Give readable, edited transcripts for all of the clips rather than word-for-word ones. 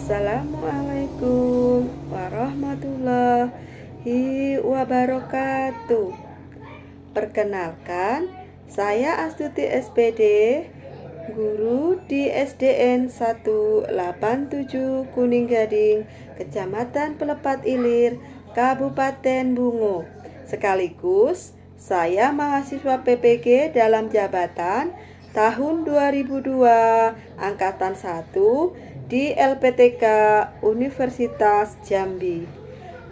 Assalamualaikum warahmatullahi wabarakatuh. Perkenalkan, saya Astuti SPD, guru di SDN 187 Kuning Gading, Kecamatan Pelepat Ilir, Kabupaten Bungo. Sekaligus saya mahasiswa PPG dalam jabatan tahun 2002 angkatan 1 di LPTK Universitas Jambi.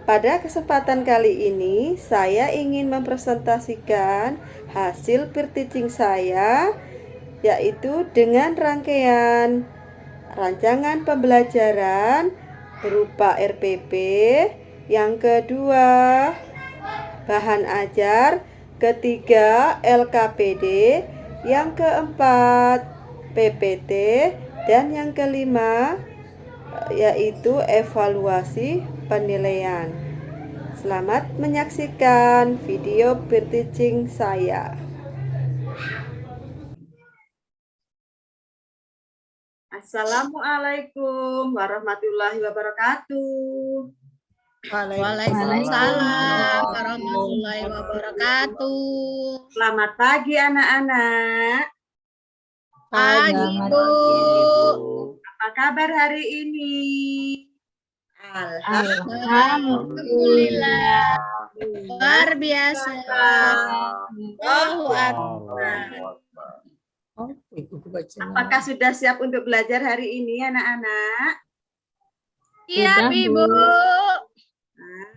Pada kesempatan kali ini saya ingin mempresentasikan hasil peer teaching saya, yaitu dengan rangkaian rancangan pembelajaran berupa RPP, yang kedua bahan ajar, ketiga LKPD, yang keempat PPT, dan yang kelima yaitu evaluasi penilaian. Selamat menyaksikan video peer teaching saya. Assalamualaikum warahmatullahi wabarakatuh. Waalaikumsalam warahmatullahi wabarakatuh. Selamat pagi anak-anak. Pagi, Bu. Apa kabar hari ini? Alhamdulillah. Luar biasa. Allahu Akbar. Apakah sudah siap untuk belajar hari ini anak-anak? Iya, Ibu. Nah,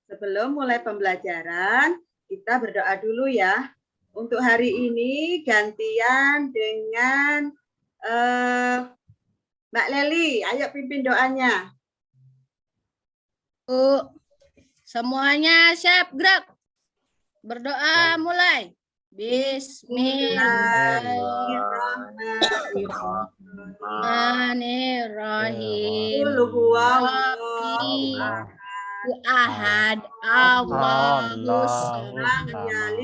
sebelum mulai pembelajaran, kita berdoa dulu ya. Untuk hari ini gantian dengan Mbak Leli. Ayo pimpin doanya. Bu, semuanya siap gerak. Berdoa mulai. Bismillahirrahmanirrahim. Ahad Allahus samad lam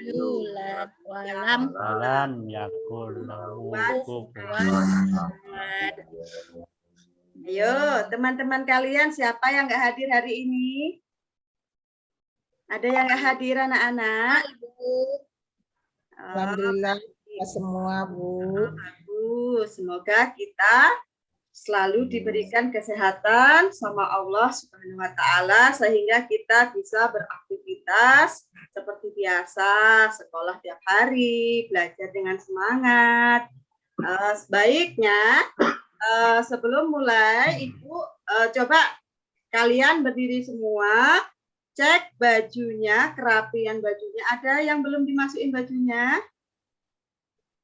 yulad walam yakul lahu kufuwan ahad. Ayo, teman-teman kalian siapa yang nggak hadir hari ini? Ada yang nggak hadir anak-anak? Alhamdulillah semua, Bu. Bagus. Semoga kita selalu diberikan kesehatan sama Allah Subhanahu wa taala sehingga kita bisa beraktivitas seperti biasa, sekolah tiap hari, belajar dengan semangat. Sebaiknya sebelum mulai Ibu coba kalian berdiri semua, cek bajunya, kerapian bajunya. Ada yang belum dimasukin bajunya?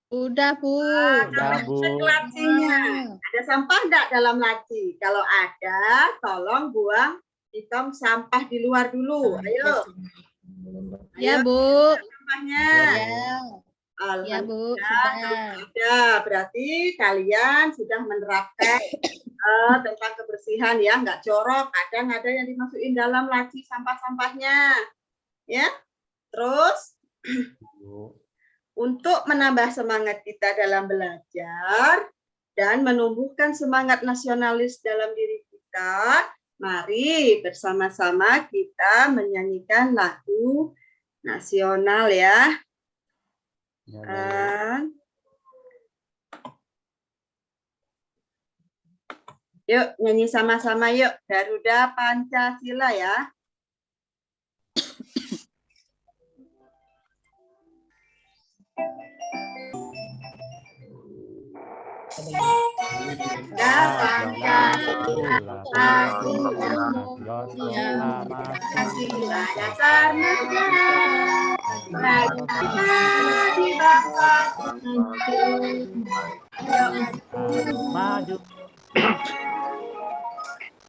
Udah, Bu. Coba cek lacinya. Ada sampah enggak dalam laci? Kalau ada, tolong buang di tong sampah di luar dulu. Ayo. Ya, Bu. Sampahnya. Ya, Bu. Sudah. Berarti kalian sudah menerapkan tentang kebersihan ya, nggak jorok. Kadang ada yang dimasukin dalam laci sampah-sampahnya. Ya. Terus untuk menambah semangat kita dalam belajar dan menumbuhkan semangat nasionalis dalam diri kita, mari bersama-sama kita menyanyikan lagu nasional ya. Yuk nyanyi sama-sama yuk, Garuda Pancasila ya.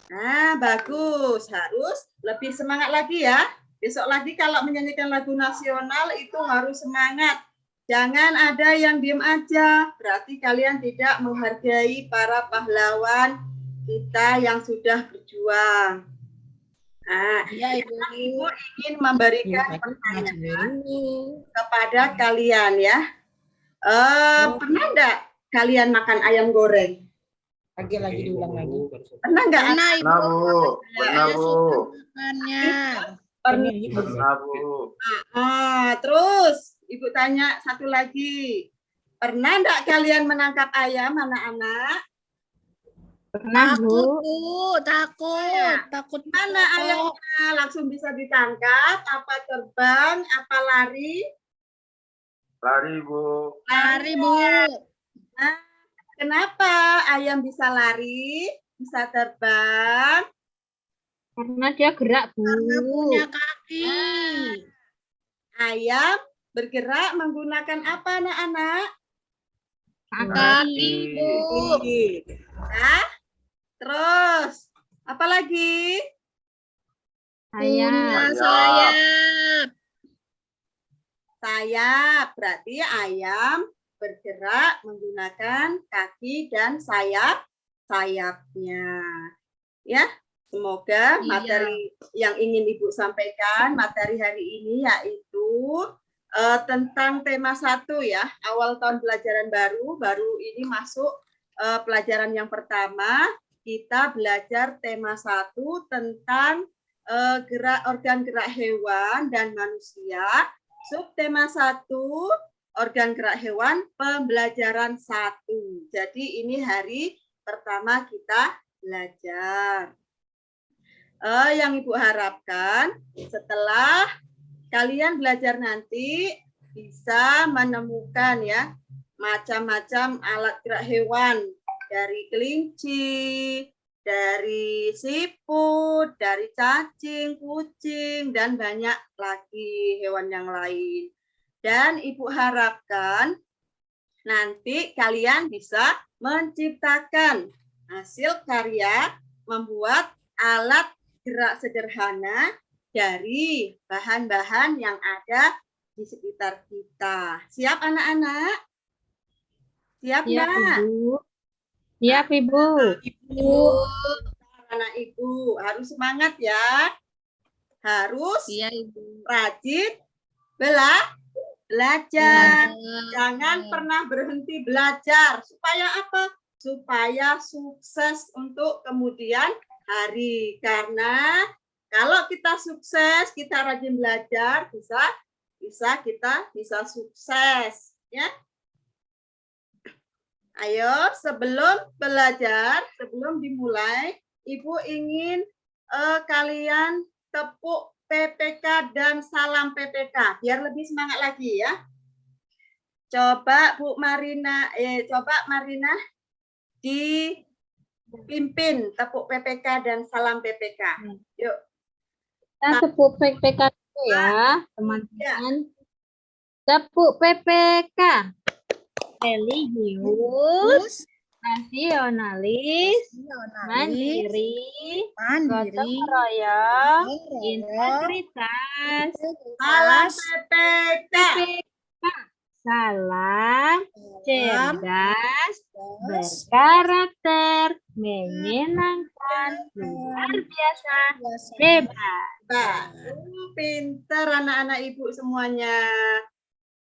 Nah, bagus. Harus lebih semangat lagi ya. Besok lagi kalau menyanyikan lagu nasional itu harus semangat. Jangan ada yang diem aja. Berarti kalian tidak menghargai para pahlawan kita yang sudah berjuang. Nah, ya, Ibu ingin memberikan pertanyaan kepada kalian ya. Pernah enggak kalian makan ayam goreng? Lagi diulang lagi. Pernah nggak? Pernah, Ibu. Pernah, Bu. Pernah, Bu. Makannya. Pernah, Bu. Terus Ibu tanya satu lagi. Pernah enggak kalian menangkap ayam, anak-anak? Takut, Bu. Takut. Takut. Mana ayamnya? Langsung bisa ditangkap? Apa terbang? Apa lari? Lari, Bu. Lari, Bu. Nah, kenapa ayam bisa lari? Bisa terbang? Karena dia gerak, Bu. Karena punya kaki. Ayam bergerak menggunakan apa, anak-anak? Kaki, Bu. Nah, terus apa lagi? Punya Sayap. sayap. Sayap. Berarti ayam bergerak menggunakan kaki dan sayapnya. Ya, semoga Iya. materi yang ingin Ibu sampaikan materi hari ini yaitu tentang tema 1 ya, awal tahun pelajaran baru ini masuk pelajaran yang pertama. Kita belajar tema 1 tentang organ gerak hewan dan manusia. Subtema 1 organ gerak hewan pembelajaran 1. Jadi ini hari pertama kita belajar. Yang Ibu harapkan setelah kalian belajar nanti bisa menemukan ya macam-macam alat gerak hewan, dari kelinci, dari siput, dari cacing, kucing, dan banyak lagi hewan yang lain. Dan Ibu harapkan nanti kalian bisa menciptakan hasil karya membuat alat gerak sederhana dari bahan-bahan yang ada di sekitar kita. Siap anak-anak? Siap nggak? Siap, Ibu. Anak Ibu harus semangat ya. Harus Iya, Ibu. rajin belajar. Jangan pernah berhenti belajar. Supaya apa? Supaya sukses untuk kemudian hari. Karena kalau kita sukses, kita rajin belajar, kita bisa sukses, ya. Ayo, sebelum belajar, sebelum dimulai, Ibu ingin kalian tepuk PPK dan salam PPK, biar lebih semangat lagi ya. Coba Bu Marina, coba Marina dipimpin tepuk PPK dan salam PPK. Yuk. Kita tepuk PPK dulu ya, teman-teman. Tepuk PPK. Religius, nasionalis, mandiri, gotong royong, integritas, Salam PPK. salam, cerdas, berkarakter, menyenangkan, luar biasa, hebat. Pinter anak-anak Ibu semuanya.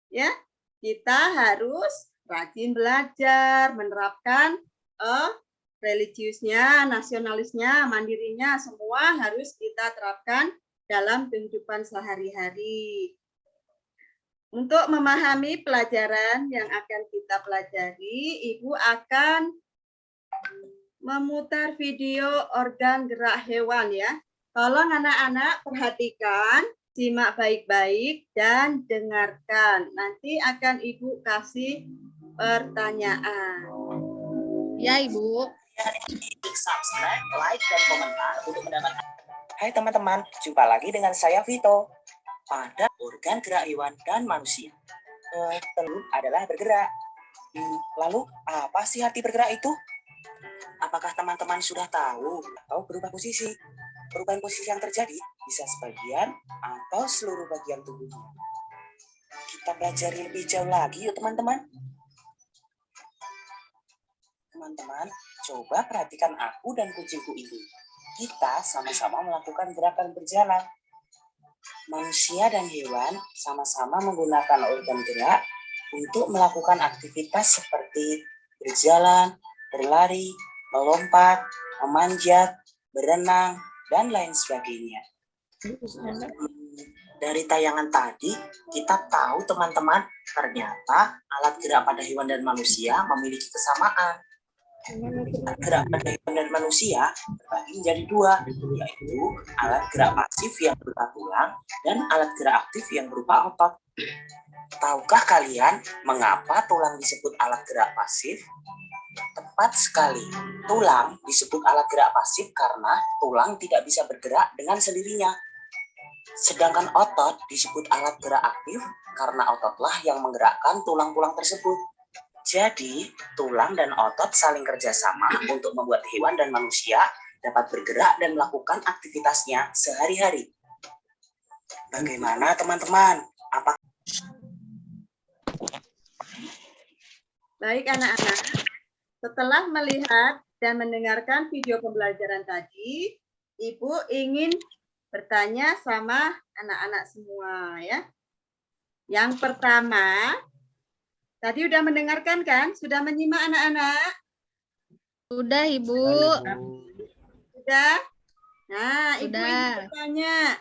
Ya, kita harus rajin belajar, menerapkan religiusnya, nasionalisnya, mandirinya, semua harus kita terapkan dalam kehidupan sehari-hari. Untuk memahami pelajaran yang akan kita pelajari, Ibu akan memutar video organ gerak hewan ya. Tolong anak-anak perhatikan, simak baik-baik dan dengarkan. Nanti akan Ibu kasih pertanyaan. Ya, Ibu. Subscribe, like, dan komentar untuk mendapatkan. Hai teman-teman, jumpa lagi dengan saya Vito pada organ gerak hewan dan manusia. Telur adalah bergerak. Lalu apa sih arti bergerak itu? Apakah teman-teman sudah tahu atau berubah posisi? Perubahan posisi yang terjadi bisa sebagian atau seluruh bagian tubuhnya. Kita pelajari lebih jauh lagi yuk teman-teman. Teman-teman, coba perhatikan aku dan kucingku ini. Kita sama-sama melakukan gerakan berjalan. Manusia dan hewan sama-sama menggunakan organ gerak untuk melakukan aktivitas seperti berjalan, berlari, melompat, memanjat, berenang, dan lain sebagainya. Dari tayangan tadi, kita tahu teman-teman, ternyata alat gerak pada hewan dan manusia memiliki kesamaan. Alat gerak pada hewan dan manusia terbagi menjadi dua, yaitu alat gerak pasif yang berupa tulang dan alat gerak aktif yang berupa otot. Tahukah kalian mengapa tulang disebut alat gerak pasif? Tepat sekali, tulang disebut alat gerak pasif karena tulang tidak bisa bergerak dengan sendirinya. Sedangkan otot disebut alat gerak aktif karena ototlah yang menggerakkan tulang-tulang tersebut. Jadi, tulang dan otot saling kerjasama untuk membuat hewan dan manusia dapat bergerak dan melakukan aktivitasnya sehari-hari. Bagaimana teman-teman? Baik anak-anak, setelah melihat dan mendengarkan video pembelajaran tadi, Ibu ingin bertanya sama anak-anak semua ya. Yang pertama, tadi udah mendengarkan kan? Sudah menyimak anak-anak? Sudah, Ibu. Sudah? Nah, Ibu ingin bertanya,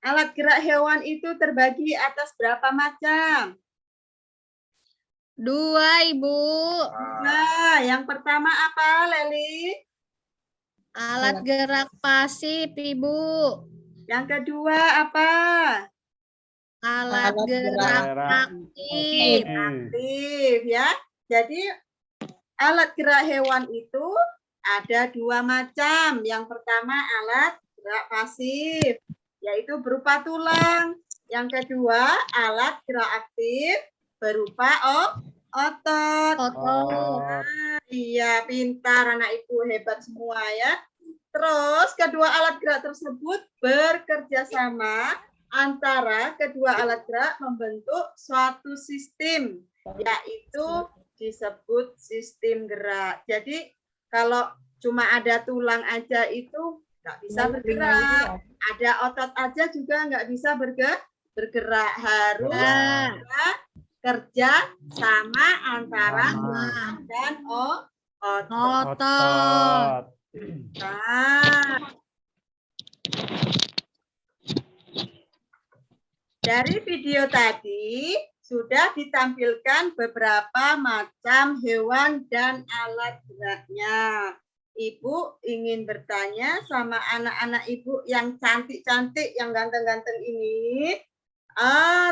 alat gerak hewan itu terbagi atas berapa macam? 2, Ibu. Nah, yang pertama apa, Leli? Alat gerak pasif, Ibu. Yang kedua apa? Alat gerak aktif. Aktif ya. Jadi alat gerak hewan itu ada 2 macam. Yang pertama alat gerak pasif, yaitu berupa tulang. Yang kedua alat gerak aktif berupa otot. Iya, pintar anak Ibu, hebat semua ya. Terus kedua alat gerak tersebut bekerja sama antara kedua alat gerak membentuk suatu sistem, yaitu disebut sistem gerak. Jadi kalau cuma ada tulang aja itu nggak bisa bergerak, ada otot aja juga nggak bisa bergerak, harus ada kerja sama antara tulang dan otot. Nah, dari video tadi sudah ditampilkan beberapa macam hewan dan alat geraknya. Ibu ingin bertanya sama anak-anak Ibu yang cantik-cantik, yang ganteng-ganteng ini,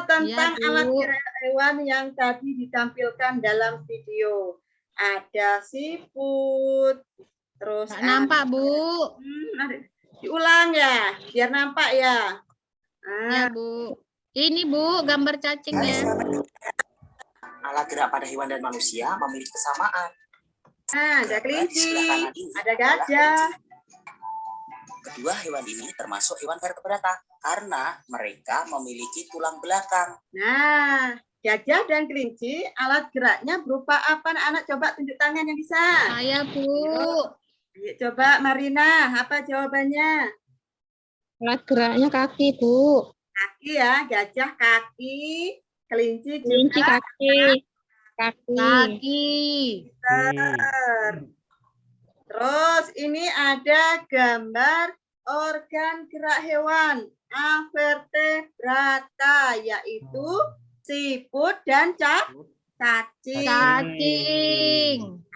tentang alat gerak hewan yang tadi ditampilkan dalam video. Ada siput, terus nampak, Bu. Diulang ya, biar nampak ya. Ya, Bu. Ini, Bu, gambar cacingnya. Alat gerak pada hewan dan manusia memiliki kesamaan. Ada kelinci, ada gajah. Kedua hewan ini termasuk hewan vertebrata karena mereka memiliki tulang belakang. Nah, gajah dan kelinci alat geraknya berupa apa? Anak coba tunjuk tangan yang bisa. Saya, Bu. Ayo, coba Marina, apa jawabannya? Alat geraknya kaki, Bu. Kaki ya, gajah kaki, kelinci Kaki. juga Kaki. Terus ini ada gambar organ gerak hewan vertebrata, yaitu siput dan cacing.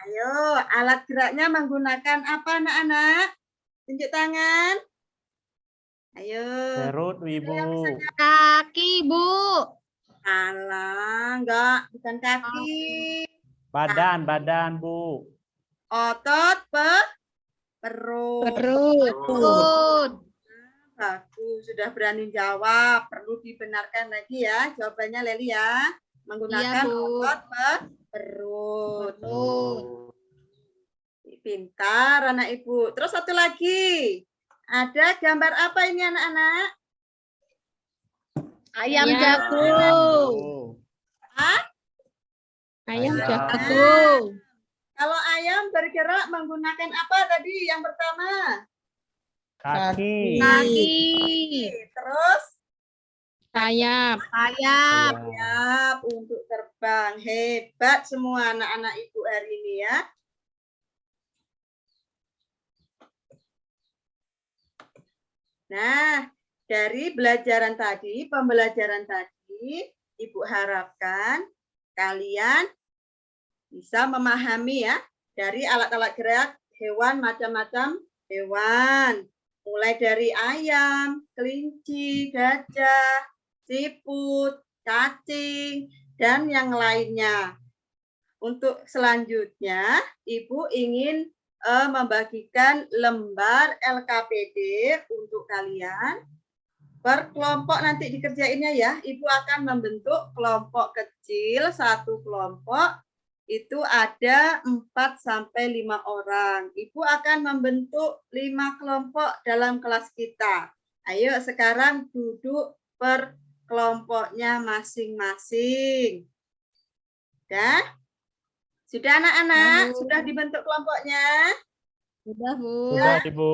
Ayo, alat geraknya menggunakan apa anak-anak? Tunjuk tangan. Ayo. Perut, Ibu. Kaki, Bu. Alah, enggak, bukan kaki. Badan, Bu. Otot, perut. Bagus, sudah berani jawab. Perlu dibenarkan lagi ya. Jawabannya Leli ya. Menggunakan otot, perut. Pintar anak Ibu. Terus satu lagi. Ada gambar apa ini anak-anak? Ayam jago. Ayam jago. Kalau ayam bergerak menggunakan apa tadi yang pertama? Kaki. Terus? Sayap. Sayap untuk terbang. Hebat semua anak-anak Ibu hari ini ya. Nah, dari pembelajaran tadi, Ibu harapkan kalian bisa memahami ya, dari alat-alat gerak hewan, macam-macam hewan. Mulai dari ayam, kelinci, gajah, siput, cacing, dan yang lainnya. Untuk selanjutnya, Ibu ingin membagikan lembar LKPD untuk kalian. Per kelompok nanti dikerjainnya ya. Ibu akan membentuk kelompok kecil, satu kelompok itu ada 4-5 orang. Ibu akan membentuk 5 kelompok dalam kelas kita. Ayo sekarang duduk per kelompoknya masing-masing. Sudah anak-anak? Sudah dibentuk kelompoknya? Sudah, Bu. Sudah, Ibu.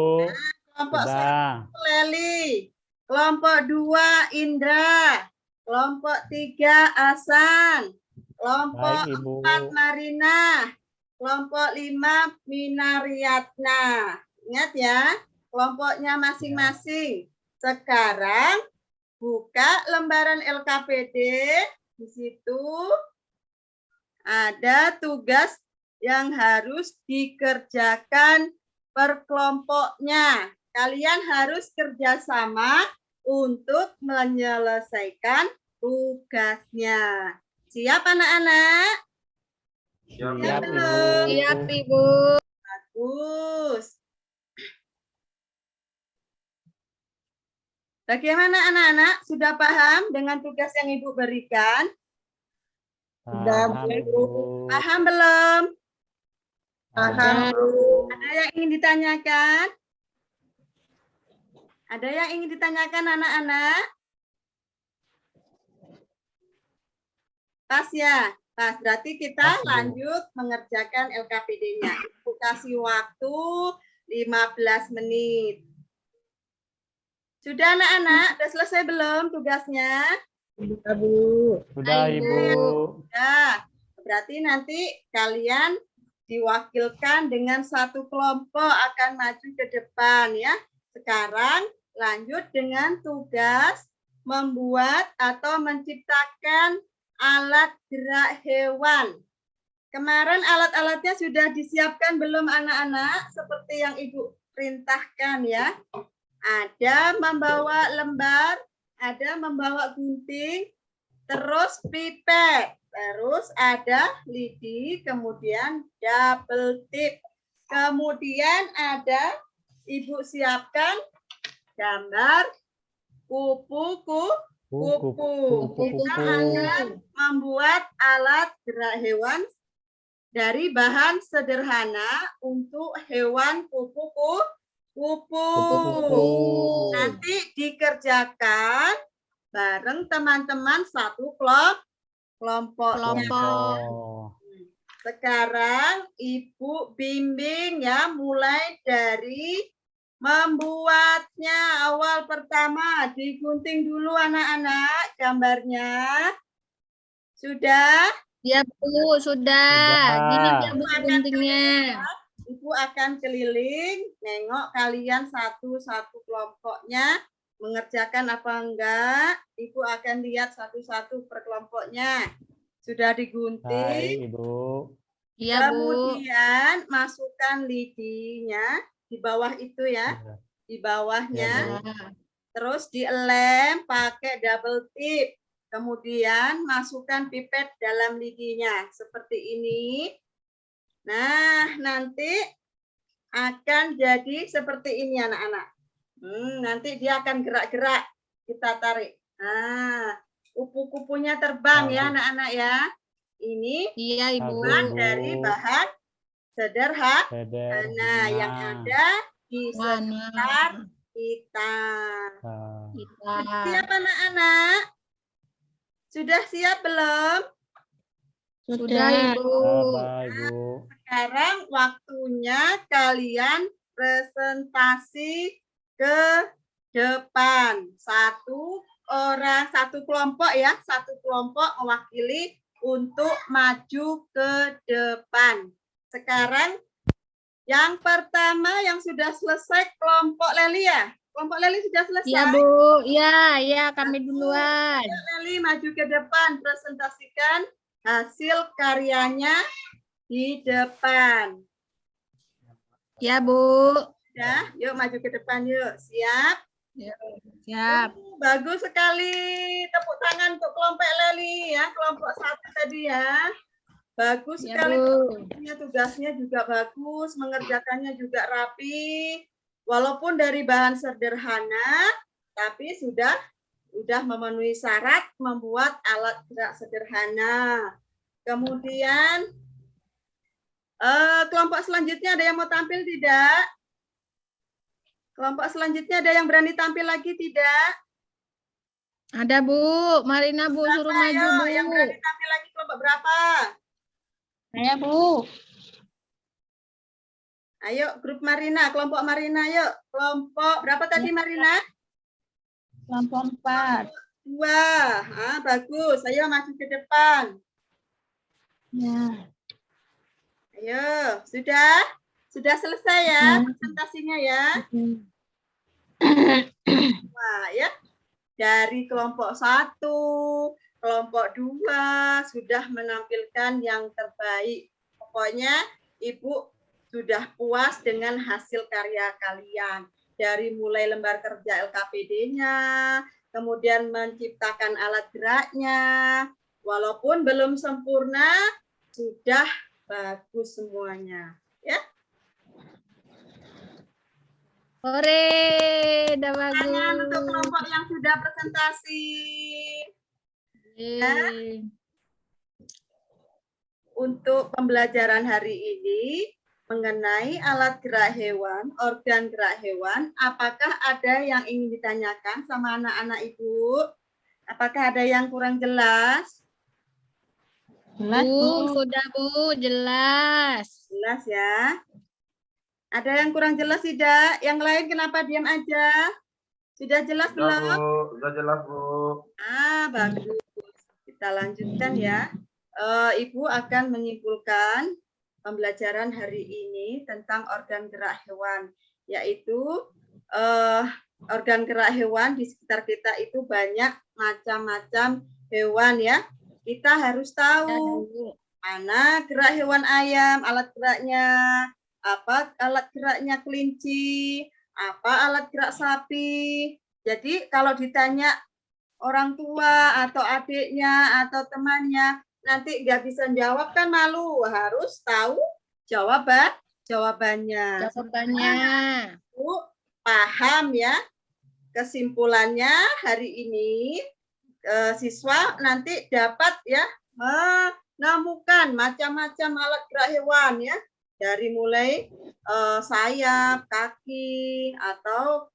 Kelompok Sudah. 1 Leli. Kelompok 2 Indra. Kelompok 3 Asan. Kelompok Baik, Ibu. 4 Marina. Kelompok 5 Minariatna. Ingat ya, kelompoknya masing-masing. Sekarang buka lembaran LKPD. Di situ ada tugas yang harus dikerjakan per kelompoknya. Kalian harus kerjasama untuk menyelesaikan tugasnya. Siap anak-anak? Siap, Siap, Ibu. Ibu. Siap, Ibu. Bagus. Bagaimana anak-anak? Sudah paham dengan tugas yang Ibu berikan? Sudah, Paham, Bu. Ibu. Paham belum? Paham, Bu. Ada yang ingin ditanyakan? Ada yang ingin ditanyakan anak-anak? Pas ya? Pas, berarti kita Pas, Bu. lanjut mengerjakan LKPD-nya. Ibu kasih waktu 15 menit. Sudah anak-anak? Sudah selesai belum tugasnya? Sudah, Bu. Sudah, Ibu. Ibu. Ya, berarti nanti kalian diwakilkan dengan satu kelompok akan maju ke depan ya. Sekarang lanjut dengan tugas membuat atau menciptakan alat gerak hewan. Kemarin alat-alatnya sudah disiapkan belum anak-anak? Seperti yang Ibu perintahkan ya. Ada membawa lembar, ada membawa gunting, terus pipet, terus ada lidi, kemudian double tip. Kemudian ada Ibu siapkan gambar kupu-kupu. Kita akan membuat alat gerak hewan dari bahan sederhana untuk hewan kupu-kupu. Nanti dikerjakan bareng teman-teman satu kelompoknya. Sekarang Ibu bimbing ya, mulai dari membuatnya. Awal pertama digunting dulu anak-anak gambarnya. Sudah? Ya, Bu, sudah. Gini dia Bu guntingnya. Ibu akan keliling, nengok kalian satu-satu kelompoknya, mengerjakan apa enggak. Ibu akan lihat satu-satu per kelompoknya. Sudah digunting. Baik, Ibu. Iya, Bu. Kemudian masukkan lidinya di bawah itu ya, di bawahnya. Terus dilem pakai double tip. Kemudian masukkan pipet dalam lidinya seperti ini. Nah, nanti akan jadi seperti ini anak-anak. Nanti dia akan gerak-gerak. Kita tarik. Nah, kupu-kupunya terbang ya anak-anak ya. Ini Iya, Ibu. dari bahan sederhana yang ada di sekitar kita. Siap anak-anak? Sudah siap belum? Sudah, Ibu. Sekarang waktunya kalian presentasi ke depan. Satu orang, satu kelompok ya. Satu kelompok mewakili untuk maju ke depan. Sekarang yang pertama yang sudah selesai kelompok Leli ya. Kelompok Leli sudah selesai? Iya, Bu. Iya, kami duluan. Leli maju ke depan, presentasikan hasil karyanya di depan. Iya, Bu. Ya, yuk maju ke depan yuk. Siap? Siap. Bagus sekali. Tepuk tangan untuk kelompok Leli ya, kelompok 1 tadi ya. Bagus Iya, sekali. Bu. Tugasnya juga bagus, mengerjakannya juga rapi. Walaupun dari bahan sederhana, tapi sudah memenuhi syarat membuat alat gerak sederhana. Kemudian kelompok selanjutnya ada yang mau tampil tidak? Kelompok selanjutnya ada yang berani tampil lagi tidak? Ada, Bu. Marina, Bu, suruh Berapa, maju, ayo? Bu. Yang berani tampil lagi kelompok berapa? Saya, Bu. Ayo grup Marina, kelompok Marina, yuk. Kelompok berapa tadi Marina? Kelompok 4. 2. Bagus. Ayo maju ke depan. Ya. Ayo, sudah? Sudah selesai ya presentasinya ya? Wah, ya. Dari kelompok 1, kelompok 2 sudah menampilkan yang terbaik. Pokoknya Ibu sudah puas dengan hasil karya kalian. Dari mulai lembar kerja LKPD-nya, kemudian menciptakan alat geraknya. Walaupun belum sempurna, sudah bagus semuanya. Ya. Hore, udah bagus. Tangan untuk kelompok yang sudah presentasi. Yeay. Untuk pembelajaran hari ini mengenai alat gerak hewan, organ gerak hewan, apakah ada yang ingin ditanyakan sama anak-anak Ibu? Apakah ada yang kurang jelas? Bu, sudah, Bu, jelas. Jelas ya. Ada yang kurang jelas tidak? Yang lain kenapa diam aja? Sudah jelas Sudah, belum? Bu. Sudah jelas, Bu. Bagus. Kita lanjutkan ya. Ibu akan menyimpulkan pembelajaran hari ini tentang organ gerak hewan, yaitu organ gerak hewan di sekitar kita itu banyak macam-macam hewan ya. Kita harus tahu mana gerak hewan ayam, alat geraknya, apa alat geraknya kelinci, apa alat gerak sapi. Jadi kalau ditanya orang tua atau adiknya atau temannya, nanti nggak bisa jawab kan malu, harus tahu jawabannya. Bu, paham ya kesimpulannya hari ini siswa nanti dapat ya menemukan macam-macam alat gerak hewan ya, dari mulai sayap, kaki atau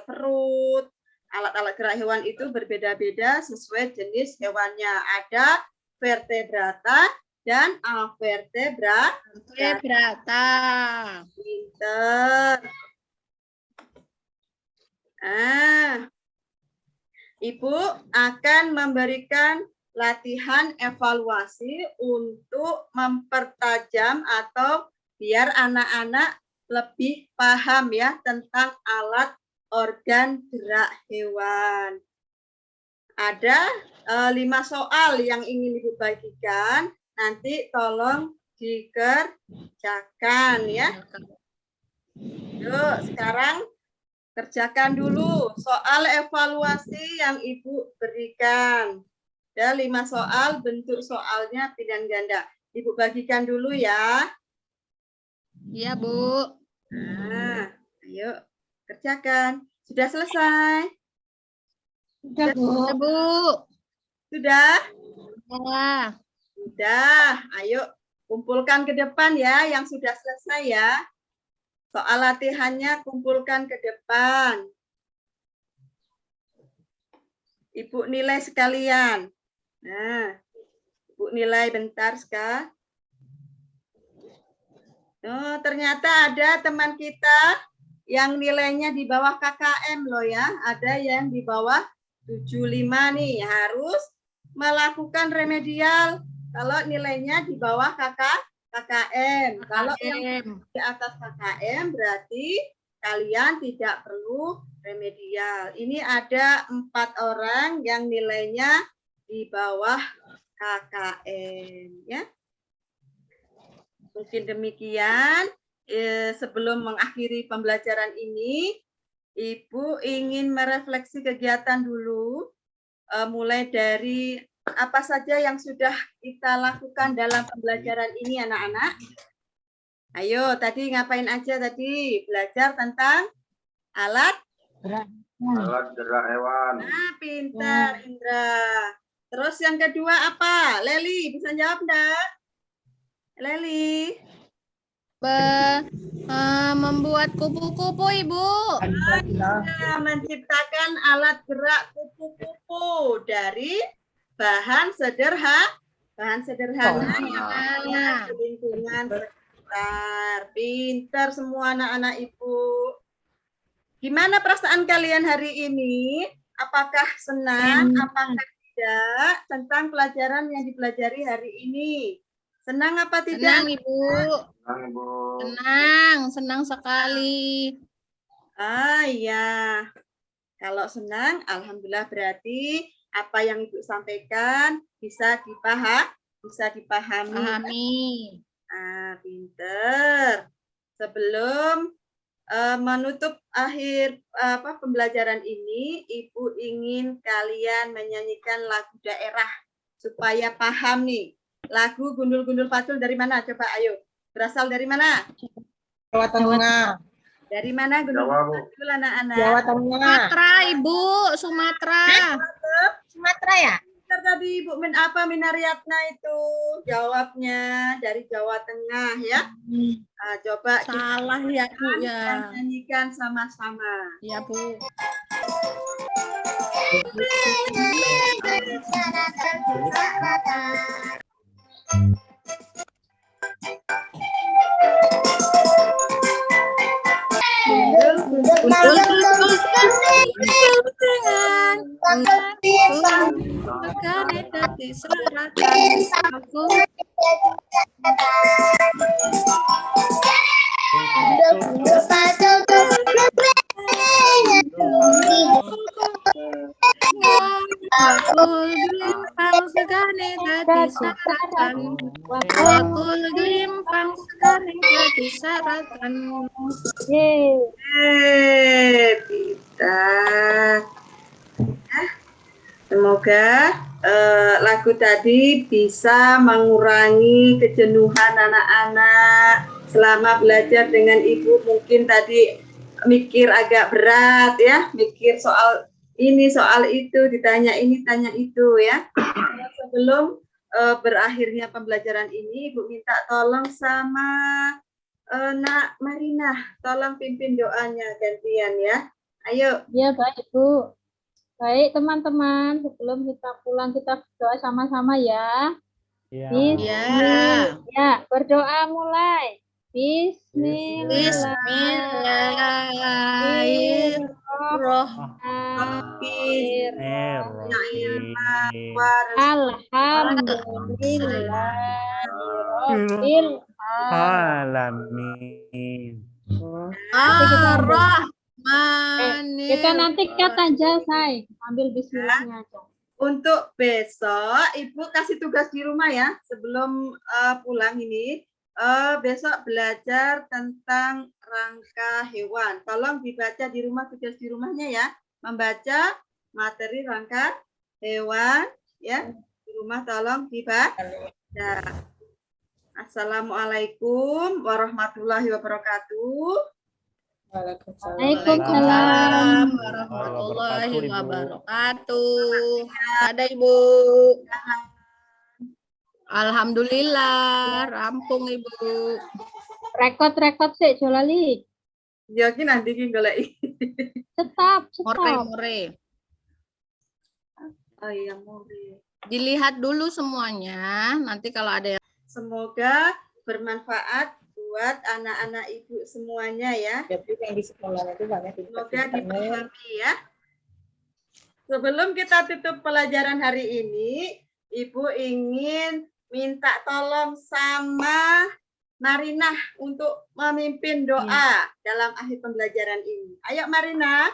perut. Alat-alat gerak hewan itu berbeda-beda sesuai jenis hewannya. Ada vertebrata dan avertebrata. Pinter. Ibu akan memberikan latihan evaluasi untuk mempertajam atau biar anak-anak lebih paham ya tentang alat organ gerak hewan. Ada 5 soal yang ingin Ibu bagikan, nanti tolong dikerjakan ya. Yuk, sekarang kerjakan dulu soal evaluasi yang Ibu berikan. Ada 5 soal, bentuk soalnya pilihan ganda. Ibu bagikan dulu ya. Iya, Bu. Ayo kerjakan. Sudah selesai? Sudah, Bu. Sudah? Ya. Sudah. Ayo kumpulkan ke depan ya yang sudah selesai ya. Soal latihannya kumpulkan ke depan. Ibu nilai sekalian. Nah, Ibu nilai bentar sekarang. Oh, ternyata ada teman kita yang nilainya di bawah KKM loh ya. Ada yang di bawah 75 nih. Harus melakukan remedial kalau nilainya di bawah KKM. Kalau yang di atas KKM berarti kalian tidak perlu remedial. Ini ada 4 orang yang nilainya di bawah KKM, ya. Mungkin demikian. Sebelum mengakhiri pembelajaran ini, Ibu ingin merefleksi kegiatan dulu, mulai dari apa saja yang sudah kita lakukan dalam pembelajaran ini, anak-anak. Ayo, tadi ngapain aja tadi? Belajar tentang alat Alat gerak hewan. Nah, pintar, Indra. Terus yang kedua apa? Leli, bisa jawab enggak? Leli. Membuat kupu-kupu, Ibu. Nah, menciptakan alat gerak kupu-kupu dari bahan sederhana yang ada di lingkungan sekitar. Pintar semua anak-anak Ibu. Gimana perasaan kalian hari ini? Apakah senang? Apakah tidak tentang pelajaran yang dipelajari hari ini? Senang apa tidak? Senang, Ibu. Senang, Ibu. Senang sekali. Ah iya. Kalau senang, alhamdulillah berarti apa yang Ibu sampaikan bisa dipahami. Pahami. Ah, pinter. Sebelum menutup akhir pembelajaran ini, Ibu ingin kalian menyanyikan lagu daerah supaya paham nih. Lagu Gundul-Gundul Pacul dari mana? Coba ayo. Berasal dari mana? Jawa Tengah. Dari mana Gundul-Gundul Jawa, Bu. Pacul anak-anak? Jawa Tengah. Sumatera, Ibu. Sumatera. Sumatera ya? Tadi Ibu Minariatna itu jawabnya dari Jawa Tengah ya. Nah, coba Salah ya, Bu, kita ya. nyanyikan sama-sama. Ya, Bu. Pintar. Semoga lagu tadi bisa mengurangi kejenuhan anak-anak selama belajar dengan Ibu. Mungkin tadi mikir agak berat ya, mikir soal ini, soal itu, ditanya ini, tanya itu ya. Sebelum berakhirnya pembelajaran ini, Ibu minta tolong sama Nak Marina, tolong pimpin doanya gantian ya. Ayo. Ya, baik, Bu. Baik, teman-teman. Sebelum kita pulang, kita berdoa sama-sama ya. Ya. Ya, berdoa mulai. Bismillahirrahmanirrahim. Alhamdulillahirabbil Alamin. Kita nanti cut aja, Say. Ambil bismillahnya aja. Untuk besok, Ibu kasih tugas di rumah ya, sebelum pulang ini. Besok belajar tentang rangka hewan. Tolong dibaca di rumah, tugas di rumahnya ya. Membaca materi rangka hewan ya. Di rumah tolong dibaca. Assalamualaikum warahmatullahi wabarakatuh. Waalaikumsalam warahmatullahi wabarakatuh. Ada Ibu. Alhamdulillah, rampung Ibu. Rekod sih, Jolali. Yakin nanti golek. Tetap. More. Oh iya, more. Dilihat dulu semuanya, nanti kalau ada yang... Semoga bermanfaat buat anak-anak Ibu semuanya ya. Jadi yang di sekolah itu banyak Semoga dipahami ya. Sebelum kita tutup pelajaran hari ini, Ibu ingin minta tolong sama Marinah untuk memimpin doa dalam akhir pembelajaran ini. Ayo Marinah.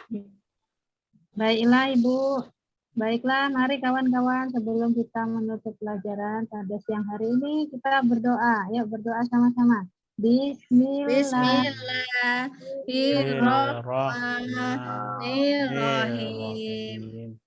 Baiklah Ibu. Baiklah, mari kawan-kawan sebelum kita menutup pelajaran pada siang hari ini kita berdoa. Yuk berdoa sama-sama. Bismillahirrahmanirrahim. Bismillahirrahmanirrahim.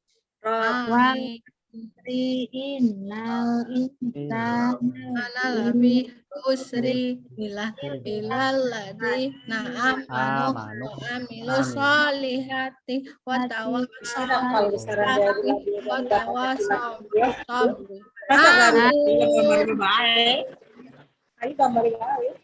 Innal insana Alabi usri ilalladzi na'amanu Amanu. amilu sholihati wa tawassaw Kalau besaran dari wa tawassaw sabri. Masa nggak ada gambar baik? Ayo gambar baik.